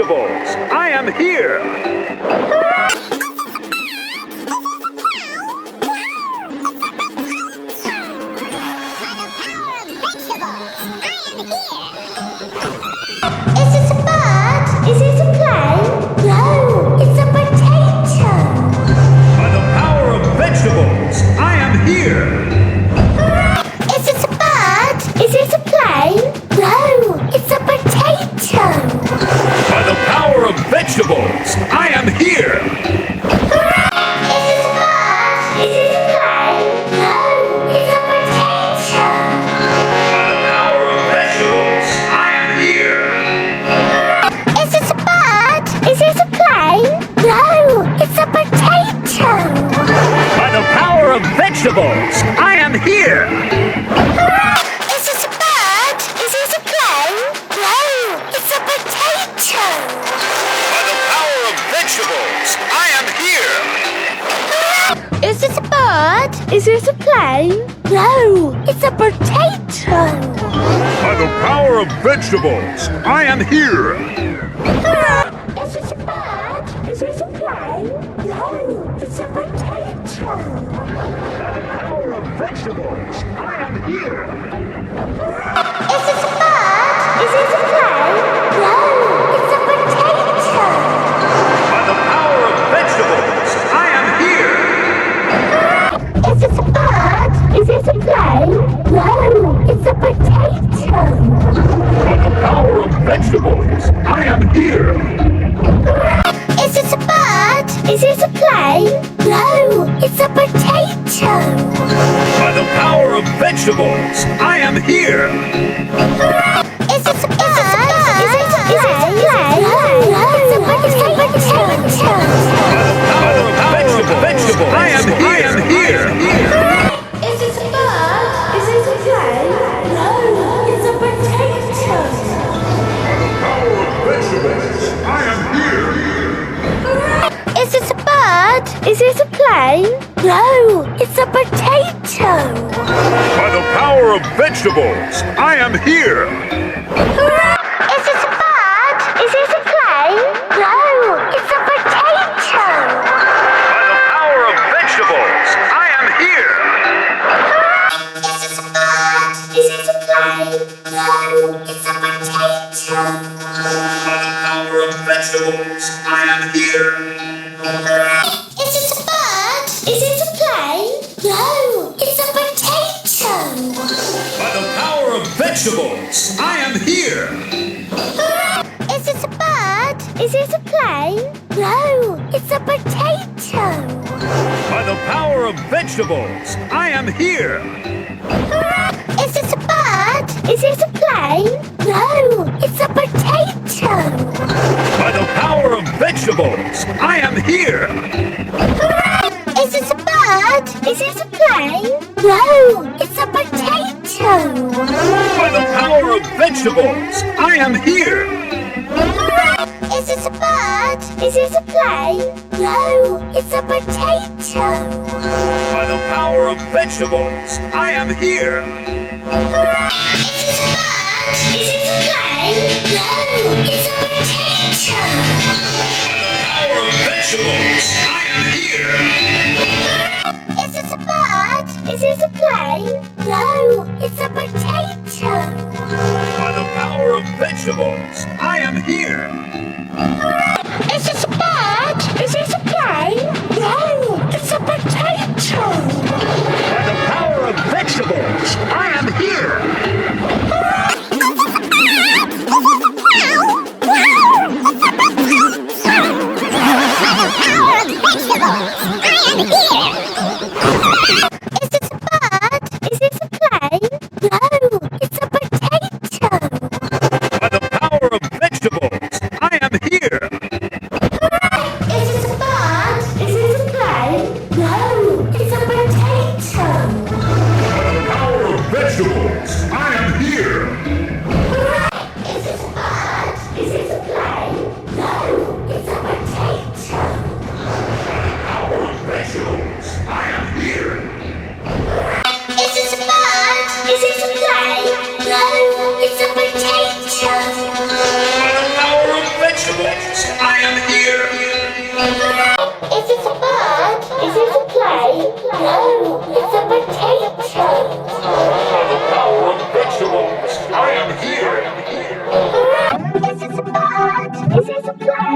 vegetables! I am here! Is this a bird? Is this a plane? No, it's a potato. By the power of vegetables, I am here! Is this a bird? Is this a plane? No, it's a potato. By the power of vegetables, I am here! Is this a bird? Is this a plane? No, it's a potato. By the power of vegetables, I am here! Is this a bird? Is this a plane? No, it's a potato. By the power of vegetables, I am here! Is this a bird? Is this a plane? No, it's a potato. By the power of vegetables, I am here! Is this a bird? Is this a plane? No, it's a potato. By the power of vegetables, I am here! Is this a bird? Is this a plane? No, it's a potato. By the power of vegetables, I am here! Is this a bird? Is this a plane? No, it's a potato. By the power of vegetables, I am here! Is this a bird? Is this a plane? No, it's a potato. By the power of vegetables, I am here! Is this a bird? Is this a plane? No, it's a potato. By the power of vegetables, I am here! Is this a bird? Is this a plane? No, it's a potato. By the power of vegetables, I am here! Is this a bird? Is this a plane? No, it's a potato. Vegetables, I am here! Is this a bird? Is this a plane? No, it's a potato. By the power of vegetables, I am here! Is this a bird? Is this a plane? No, it's a potato. By the power of vegetables, I am here! Is this a bird? Is this a plane? No, it's a potato. By the power of vegetables, I am here! Is this a bird? Is this a plane? No, it's a potato. By the power of vegetables, I am here! Is this a bird? Is this a plane? No, it's a potato. By the power of vegetables, I am here! Is this a bird? Is this a plane? No, it's a potato. By the power of vegetables, I am here! Is this a bird? Is this a plane? No, it's a potato. By the power of vegetables, I am here! Is this a bird? Is this a plane? No, it's a potato. By the power of vegetables, I am here! Is this a bird? Is this a plane? No, it's a potato. By the power of vegetables, I am here! Is this a bird? Is this a plane? No, it's a potato. By the power of vegetables, I am here! Is this a bird? Is this a plane? No, it's a potato. By the power of vegetables, I am here! Is this a bird? Is this a plane? No, it's a potato. By the power of vegetables, I am here!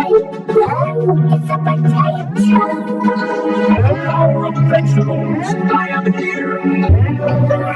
The power of vegetables. I am here.